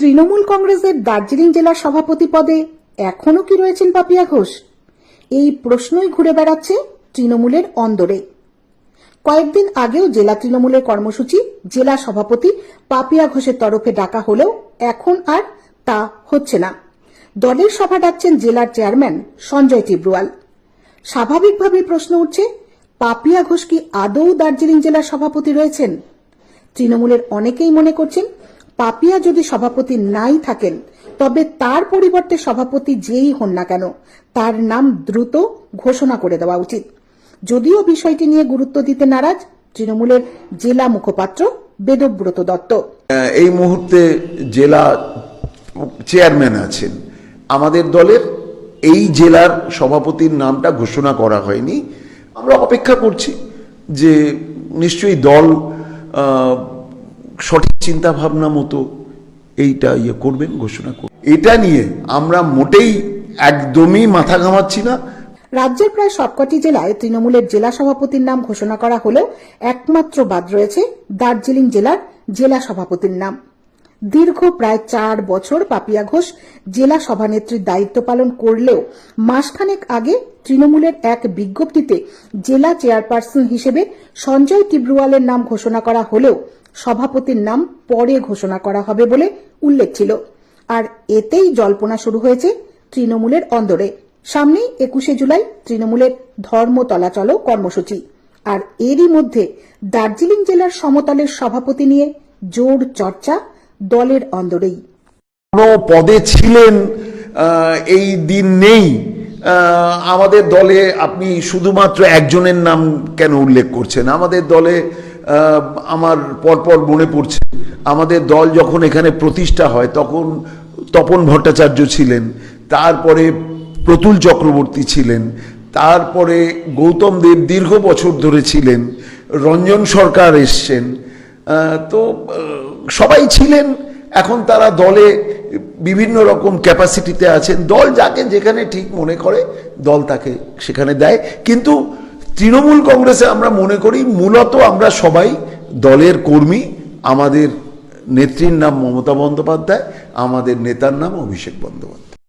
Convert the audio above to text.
তৃণমূল কংগ্রেসের দার্জিলিং জেলার সভাপতি পদে এখনো কি রয়েছেন পাপিয়া ঘোষ? এই প্রশ্নই ঘুরে বেড়াচ্ছে তৃণমূলের অন্দরে। কয়েকদিন আগেও জেলা তৃণমূলের কর্মসূচি জেলা সভাপতি পাপিয়া ঘোষের তরফে ডাকা হলেও এখন আর তা হচ্ছে না। দলের সভা ডাকছেন জেলার চেয়ারম্যান সঞ্জয় টিব্রুয়াল। স্বাভাবিকভাবে প্রশ্ন উঠছে, পাপিয়া ঘোষ কি আদৌ দার্জিলিং জেলার সভাপতি রয়েছেন? তৃণমূলের অনেকেই মনে করছেন, পাপিয়া যদি সভাপতি নাই থাকেন তবে তার পরিবর্তে সভাপতি যেই হন না কেন তার নাম দ্রুত ঘোষণা করে দেওয়া উচিত। যদিও বিষয়টি নিয়ে গুরুত্ব দিতে নারাজ তৃণমূলের জেলা মুখপাত্র বেদব্রত দত্ত। এই মুহূর্তে জেলা চেয়ারম্যান আছেন আমাদের দলের, এই জেলার সভাপতির নামটা ঘোষণা করা হয়নি। আমরা অপেক্ষা করছি যে নিশ্চয়ই দল সঠিক চিন্তা ভাবনা মতো এইটা করবেন, ঘোষণা করবেন। এটা নিয়ে আমরা মোটেই একদমই মাথা ঘামাচ্ছি না। রাজ্যের প্রায় সবকটি জেলায় তৃণমূলের জেলা সভাপতির নাম ঘোষণা করা হলেও একমাত্র বাদ রয়েছে দার্জিলিং জেলার জেলা সভাপতির নাম। দীর্ঘ প্রায় 4 বছর পাপিয়া ঘোষ জেলা সভানেত্রীর দায়িত্ব পালন করলেও মাসখানেক আগে তৃণমূলের এক বিজ্ঞপ্তিতে জেলা চেয়ারপারসন হিসেবে সঞ্জয় টিব্রুয়ালের নাম ঘোষণা করা হলেও সভাপতির নাম পরে ঘোষণা করা হবে বলে উল্লেখ ছিল। আর এতেই জল্পনা শুরু হয়েছে তৃণমূলের অন্দরে। সামনেই 21শে জুলাই তৃণমূলের ধর্মতলা চলো কর্মসূচি, আর এরই মধ্যে দার্জিলিং জেলার সমতলের সভাপতি নিয়ে জোর চর্চা দলের অন্দরেই। কোন পদে ছিলেন এই দিন নেই আমাদের দলে, আপনি শুধুমাত্র একজনের নাম কেন উল্লেখ করছেন? আমাদের দলে আমার পরপর মনে পড়ছে, আমাদের দল যখন এখানে প্রতিষ্ঠা হয় তখন তপন ভট্টাচার্য ছিলেন, তারপরে প্রতুল চক্রবর্তী ছিলেন, তারপরে গৌতম দেব দীর্ঘ বছর ধরে ছিলেন, রঞ্জন সরকার এসছেন, তো সবাই ছিলেন। এখন তারা দলে বিভিন্ন রকম ক্যাপাসিটিতে আছেন। দল যাকে যেখানে ঠিক মনে করে দল তাকে সেখানে দেয়। কিন্তু তৃণমূল কংগ্রেসে আমরা মনে করি মূলত আমরা সবাই দলের কর্মী। আমাদের নেত্রীর নাম মমতা বন্দ্যোপাধ্যায়, আমাদের নেতার নাম অভিষেক বন্দ্যোপাধ্যায়।